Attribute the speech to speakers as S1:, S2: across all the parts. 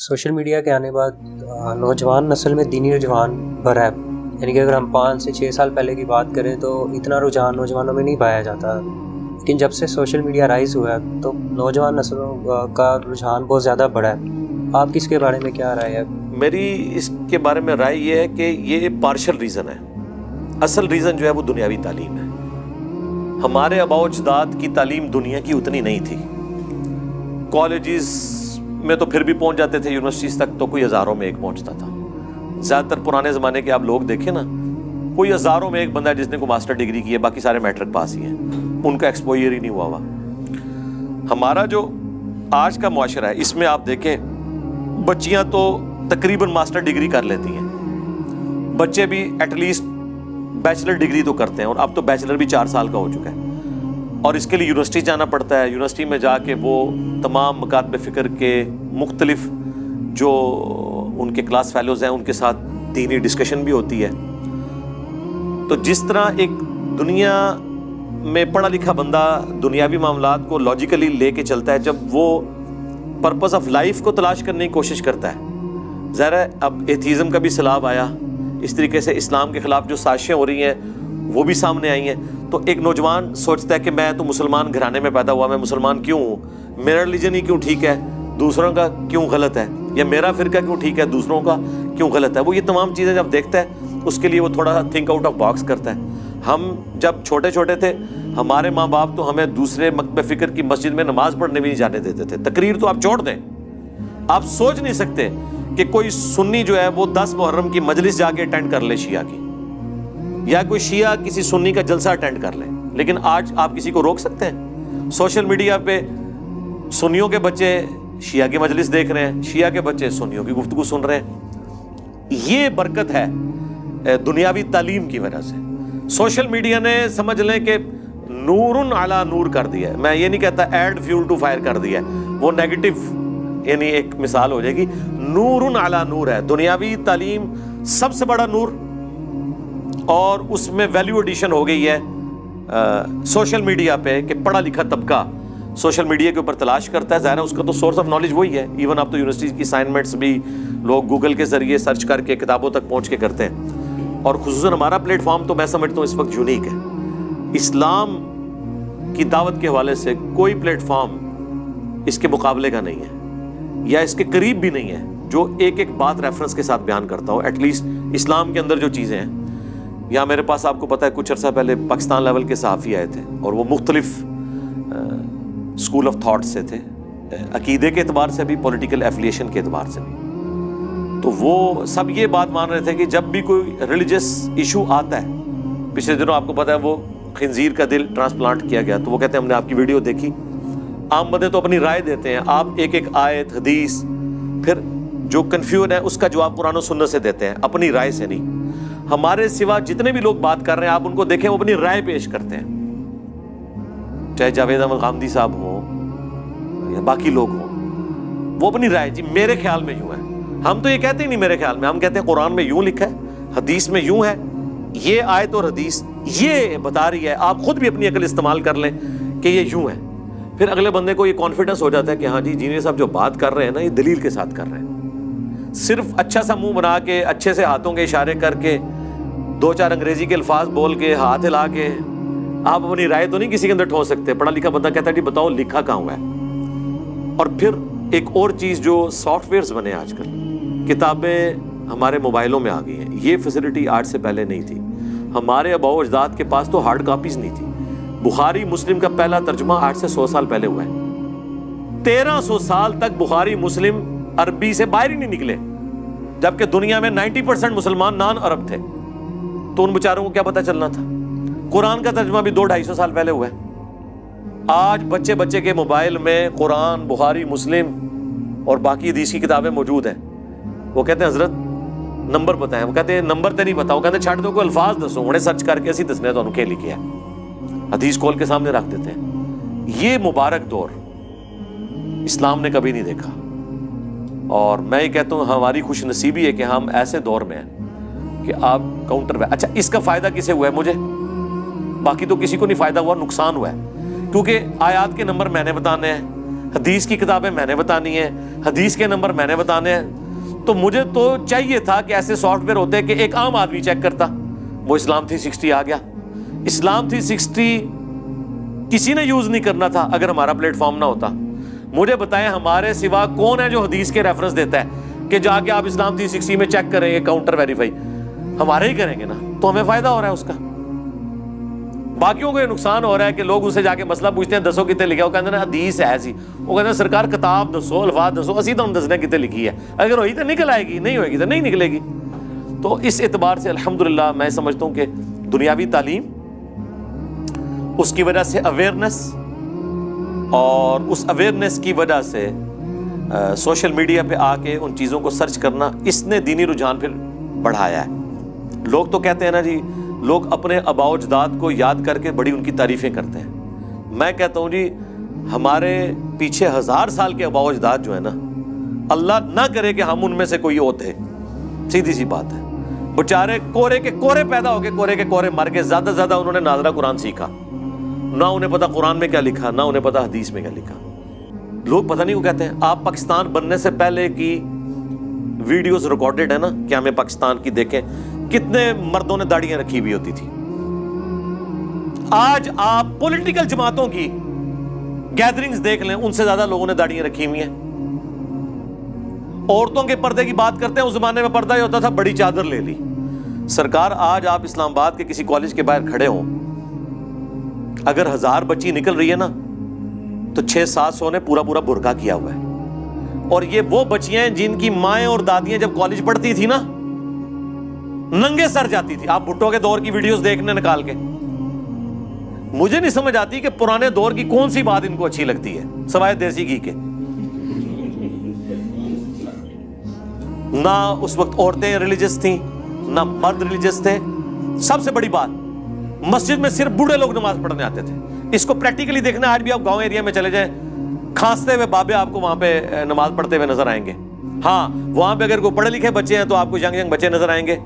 S1: Social media کے آنے بعد نوجوان نسل میں دینی رجحان بڑھا ہے. یعنی کہ اگر ہم 5 سے 6 سال پہلے کی بات کریں تو اتنا رجحان نوجوانوں میں نہیں پایا جاتا، لیکن جب سے سوشل میڈیا رائز ہوا ہے تو نوجوان نسلوں کا رجحان بہت زیادہ بڑھا ہے. آپ کی اس کے بارے میں کیا رائے ہے؟
S2: میری اس کے بارے میں رائے یہ ہے کہ یہ پارشل ریزن ہے. اصل ریزن جو ہے وہ دنیاوی تعلیم ہے. ہمارے آباء و اجداد کی تعلیم دنیا کی اتنی نہیں تھی. کالجز میں تو پھر بھی پہنچ جاتے تھے، یونیورسٹیز تک تو کوئی ہزاروں میں ایک پہنچتا تھا. زیادہ تر پرانے زمانے کے آپ لوگ دیکھیں نا، کوئی ہزاروں میں ایک بندہ ہے جس نے کوئی ماسٹر ڈگری کی ہے، باقی سارے میٹرک پاس ہی ہیں، ان کا ایکسپوئر ہی نہیں ہوا. ہمارا جو آج کا معاشرہ ہے اس میں آپ دیکھیں، بچیاں تو تقریباً ماسٹر ڈگری کر لیتی ہیں، بچے بھی ایٹ لیسٹ بیچلر ڈگری تو کرتے ہیں، اور اب تو بیچلر بھی 4 سال کا ہو چکا ہے. اور اس کے لیے یونیورسٹی جانا پڑتا ہے. یونیورسٹی میں جا کے وہ تمام مکاتب فکر کے مختلف جو ان کے کلاس فیلوز ہیں ان کے ساتھ دینی ڈسکشن بھی ہوتی ہے. تو جس طرح ایک دنیا میں پڑھا لکھا بندہ دنیاوی معاملات کو لاجیکلی لے کے چلتا ہے، جب وہ پرپز آف لائف کو تلاش کرنے کی کوشش کرتا ہے، ظاہر ہے اب ایتھیزم کا بھی سیلاب آیا، اس طریقے سے اسلام کے خلاف جو سازشیں ہو رہی ہیں وہ بھی سامنے آئی ہیں. تو ایک نوجوان سوچتا ہے کہ میں تو مسلمان گھرانے میں پیدا ہوا، میں مسلمان کیوں ہوں، میرا ریلیجن ہی کیوں ٹھیک ہے، دوسروں کا کیوں غلط ہے، یا میرا فرقہ کیوں ٹھیک ہے، دوسروں کا کیوں غلط ہے. وہ یہ تمام چیزیں جب دیکھتا ہے اس کے لیے وہ تھوڑا سا تھنک آؤٹ آف باکس کرتا ہے. ہم جب چھوٹے چھوٹے تھے ہمارے ماں باپ تو ہمیں دوسرے مکتب فکر کی مسجد میں نماز پڑھنے بھی نہیں جانے دیتے تھے. تقریر تو آپ چھوڑ دیں، آپ سوچ نہیں سکتے کہ کوئی سنی جو ہے وہ 10 محرم کی مجلس جا کے اٹینڈ کر لے شیعہ کی، یا کوئی شیعہ کسی سنی کا جلسہ اٹینڈ کر لے. لیکن آج آپ کسی کو روک سکتے ہیں؟ سوشل میڈیا پہ سنیوں کے بچے شیعہ کی مجلس دیکھ رہے ہیں، شیعہ کے بچے سنیوں کی گفتگو سن رہے ہیں. یہ برکت ہے دنیاوی تعلیم کی وجہ سے. سوشل میڈیا نے سمجھ لیں کہ نور علی نور کر دیا ہے. میں یہ نہیں کہتا ایڈ فیول ٹو فائر کر دیا ہے، وہ نیگیٹو یعنی ایک مثال ہو جائے گی. نور علی نور ہے دنیاوی تعلیم، سب سے بڑا نور. اور اس میں ویلیو ایڈیشن ہو گئی ہے سوشل میڈیا پہ کہ پڑھا لکھا طبقہ سوشل میڈیا کے اوپر تلاش کرتا ہے. ظاہر ہے اس کا تو سورس آف نالج وہی ہے. ایون اب تو یونیورسٹی کی اسائنمنٹس بھی لوگ گوگل کے ذریعے سرچ کر کے کتابوں تک پہنچ کے کرتے ہیں. اور خصوصاً ہمارا پلیٹ فارم تو میں سمجھتا ہوں اس وقت یونیک ہے. اسلام کی دعوت کے حوالے سے کوئی پلیٹ فارم اس کے مقابلے کا نہیں ہے، یا اس کے قریب بھی نہیں ہے، جو ایک ایک بات ریفرنس کے ساتھ بیان کرتا ہو. ایٹ لیسٹ اسلام کے اندر جو چیزیں ہیں، یہاں میرے پاس آپ کو پتہ ہے کچھ عرصہ پہلے پاکستان لیول کے صحافی آئے تھے، اور وہ مختلف اسکول آف تھاٹ سے تھے، عقیدے کے اعتبار سے بھی، پولیٹیکل ایفیلیشن کے اعتبار سے بھی. تو وہ سب یہ بات مان رہے تھے کہ جب بھی کوئی ریلیجس ایشو آتا ہے، پچھلے دنوں آپ کو پتہ ہے وہ خنزیر کا دل ٹرانسپلانٹ کیا گیا، تو وہ کہتے ہیں ہم نے آپ کی ویڈیو دیکھی. عام بندے تو اپنی رائے دیتے ہیں، آپ ایک ایک آیت حدیث، پھر جو کنفیوژن ہے اس کا جواب قرآن و سنت سے دیتے ہیں، اپنی رائے سے نہیں. ہمارے سوا جتنے بھی لوگ بات کر رہے ہیں آپ ان کو دیکھیں، وہ اپنی رائے پیش کرتے ہیں، چاہے جاوید احمد غامدی صاحب ہوں یا باقی لوگ ہوں، وہ اپنی رائے، جی میرے خیال میں یوں ہے. ہم تو یہ کہتے ہی نہیں میرے خیال میں، ہم کہتے ہیں قرآن میں یوں لکھا ہے، حدیث میں یوں ہے، یہ آیت اور حدیث یہ بتا رہی ہے، آپ خود بھی اپنی عقل استعمال کر لیں کہ یہ یوں ہے. پھر اگلے بندے کو یہ کانفیڈنس ہو جاتا ہے کہ ہاں جی جینئر صاحب جو بات کر رہے ہیں نا یہ دلیل کے ساتھ کر رہے ہیں. صرف اچھا سا منہ بنا کے، اچھے سے ہاتھوں کے اشارے کر کے، 2-4 انگریزی کے الفاظ بول کے، ہاتھ ہلا کے آپ اپنی رائے تو نہیں کسی کے اندر ٹھونس سکتے. پڑھا لکھا بندہ کہتا ہے جی بتاؤ لکھا کہاں ہوا ہے. اور پھر ایک اور چیز جو سافٹ ویئرز بنے آج کل، کتابیں ہمارے موبائلوں میں آ گئی ہیں. یہ فیسلٹی آج سے پہلے نہیں تھی. ہمارے آباء و اجداد کے پاس تو ہارڈ کاپیز نہیں تھی. بخاری مسلم کا پہلا ترجمہ آج سے 100 سال پہلے ہوا ہے. 1300 سال تک بخاری مسلم عربی سے باہر ہی نہیں نکلے، جبکہ دنیا میں 90% مسلمان نان عرب تھے. تو ان بیچاروں کو کیا پتہ چلنا تھا؟ قرآن کا ترجمہ بھی 200-250 سال پہلے ہوا ہے. آج بچے بچے کے موبائل میں قرآن، بخاری مسلم اور باقی حدیث کی کتابیں موجود ہیں. وہ کہتے ہیں حضرت نمبر پتہ ہے، وہ کہتے ہیں نمبر تے نہیں پتا، وہ کہتے ہیں چھڈ دو کوئی الفاظ دسو، انہیں سرچ کر کے اسی دسنے تو کیا لکھیا ہے، حدیث کھول کے سامنے رکھ دیتے ہیں. یہ مبارک دور اسلام نے کبھی نہیں دیکھا. اور میں یہ کہتا ہوں ہماری خوش نصیبی ہے کہ ہم ایسے دور میں ہیں کہ آپ کاؤنٹر. اچھا اس کا فائدہ کسے ہوا ہے؟ مجھے، باقی تو کسی کو نہیں فائدہ ہوا، نقصان ہوا ہے. کیونکہ آیات کے نمبر میں نے بتانے ہیں، حدیث کی کتابیں میں نے بتانی ہیں، حدیث کے نمبر میں نے بتانے ہیں. تو مجھے تو چاہیے تھا کہ ایسے سافٹ ویئر ہوتے کہ ایک عام آدمی چیک کرتا. وہ اسلام 360 آ گیا. اسلام 360 کسی نے یوز نہیں کرنا تھا اگر ہمارا پلیٹ فارم نہ ہوتا. مجھے بتائیں ہمارے سوا کون ہے جو حدیث کے ریفرنس دیتا ہے کہ جا کے آپ اسلام 360 میں چیک کریں یہ کاؤنٹر ویریفائی؟ ہمارے ہی کریں گے نا، تو ہمیں فائدہ ہو رہا ہے اس کا. باقیوں کو یہ نقصان ہو رہا ہے کہ لوگ اسے جا کے مسئلہ پوچھتے ہیں دسو کتنے لکھا. وہ کہتے ہیں حدیث ہے سی، وہ کہتے ہیں سرکار کتاب دسو، الفاظ دسو، اسی تو ہم دسنے کتنے لکھی ہے، اگر ہوئی تو نکل آئے گی، نہیں ہوئے گی تو نہیں نکلے گی. تو اس اعتبار سے الحمدللہ میں سمجھتا ہوں کہ دنیاوی تعلیم، اس کی وجہ سے اویئرنیس، اور اس اویئرنیس کی وجہ سے سوشل میڈیا پہ آ کے ان چیزوں کو سرچ کرنا، اس نے دینی رجحان پھر بڑھایا ہے. لوگ تو کہتے ہیں نا جی، لوگ اپنے آباء و اجداد کو یاد کر کے بڑی ان کی تعریفیں کرتے ہیں. میں کہتا ہوں جی ہمارے پیچھے 1000 سال کے آباء و اجداد جو ہیں نا، اللہ نہ کرے کہ ہم ان میں سے کوئی ہوتے، سیدھی سی بات ہے، بیچارے کورے کے کورے پیدا ہو کے کورے کے کورے مر کے، زیادہ سے زیادہ انہوں نے ناظرہ قرآن سیکھا، نہ انہیں پتا قرآن میں کیا لکھا، نہ انہیں پتا حدیث میں کیا لکھا. لوگ پتہ نہیں وہ کہتے ہیں. آپ پاکستان بننے سے پہلے کی ویڈیوز ریکارڈڈ ہے نا کہ ہمیں پاکستان کی دیکھیں، کتنے مردوں نے داڑیاں رکھی ہوئی ہوتی تھی. آج آپ پولیٹیکل جماعتوں کی گیدرنگز دیکھ لیں، ان سے زیادہ لوگوں نے داڑیاں رکھی ہوئی ہیں. عورتوں کے پردے کی بات کرتے ہیں، اس زمانے میں پردہ یہ ہوتا تھا بڑی چادر لے لی. سرکار آج آپ اسلام آباد کے کسی کالج کے باہر کھڑے ہوں، اگر 1000 بچی نکل رہی ہے نا تو 600-700 نے پورا پورا برقع کیا ہوا ہے. اور یہ وہ بچیاں ہیں جن کی مائیں اور دادیاں جب کالج پڑھتی تھی نا ننگے سر جاتی تھی. آپ بھٹو کے دور کی ویڈیوز دیکھنے نکال کے، مجھے نہیں سمجھ آتی کہ پرانے دور کی کون سی بات ان کو اچھی لگتی ہے سوائے دیسی گھی کے. نہ اس وقت عورتیں ریلیجس تھیں، نہ مرد ریلیجس تھے. سب سے بڑی بات، مسجد میں صرف بوڑھے لوگ نماز پڑھنے آتے تھے. اس کو پریکٹیکلی دیکھنا، آج بھی آپ گاؤں ایریا میں چلے جائیں، کھانستے ہوئے بابے آپ کو وہاں پہ نماز پڑھتے ہوئے نظر آئیں گے. ہاں وہاں پہ اگر کوئی پڑھے لکھے بچے ہیں تو آپ کو ینگ بچے نظر آئیں گے.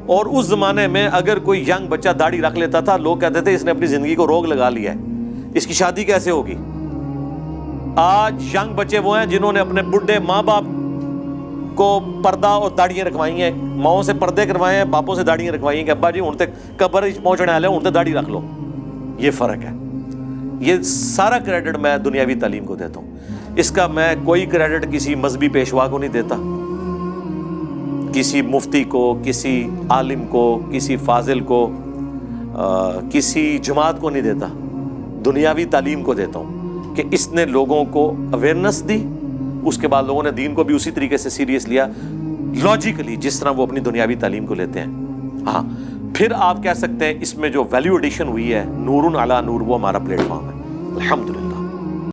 S2: اور اس زمانے میں اگر کوئی ینگ بچہ داڑھی رکھ لیتا تھا، لوگ کہتے تھے اس نے اپنی زندگی کو روگ لگا لیا ہے، اس کی شادی کیسے ہوگی. آج ینگ بچے وہ ہیں جنہوں نے اپنے بڈھے ماں باپ کو پردہ اور داڑیاں رکھوائی ہیں، ماؤں سے پردے کروائے ہیں، باپوں سے داڑیاں رکھوائی ہیں کہ ابا جی ہوں تے قبر پہنچنے والے ہوں تے داڑھی رکھ لو. یہ فرق ہے. یہ سارا کریڈٹ میں دنیاوی تعلیم کو دیتا ہوں. اس کا میں کوئی کریڈٹ کسی مذہبی پیشوا کو نہیں دیتا، کسی مفتی کو، کسی عالم کو، کسی فاضل کو، کسی جماعت کو نہیں دیتا. دنیاوی تعلیم کو دیتا ہوں کہ اس نے لوگوں کو اویئرنیس دی. اس کے بعد لوگوں نے دین کو بھی اسی طریقے سے سیریس لیا، لاجیکلی جس طرح وہ اپنی دنیاوی تعلیم کو لیتے ہیں. ہاں پھر آپ کہہ سکتے ہیں اس میں جو ویلیو ایڈیشن ہوئی ہے، نور علی نور، وہ ہمارا پلیٹ فارم ہے الحمدللہ.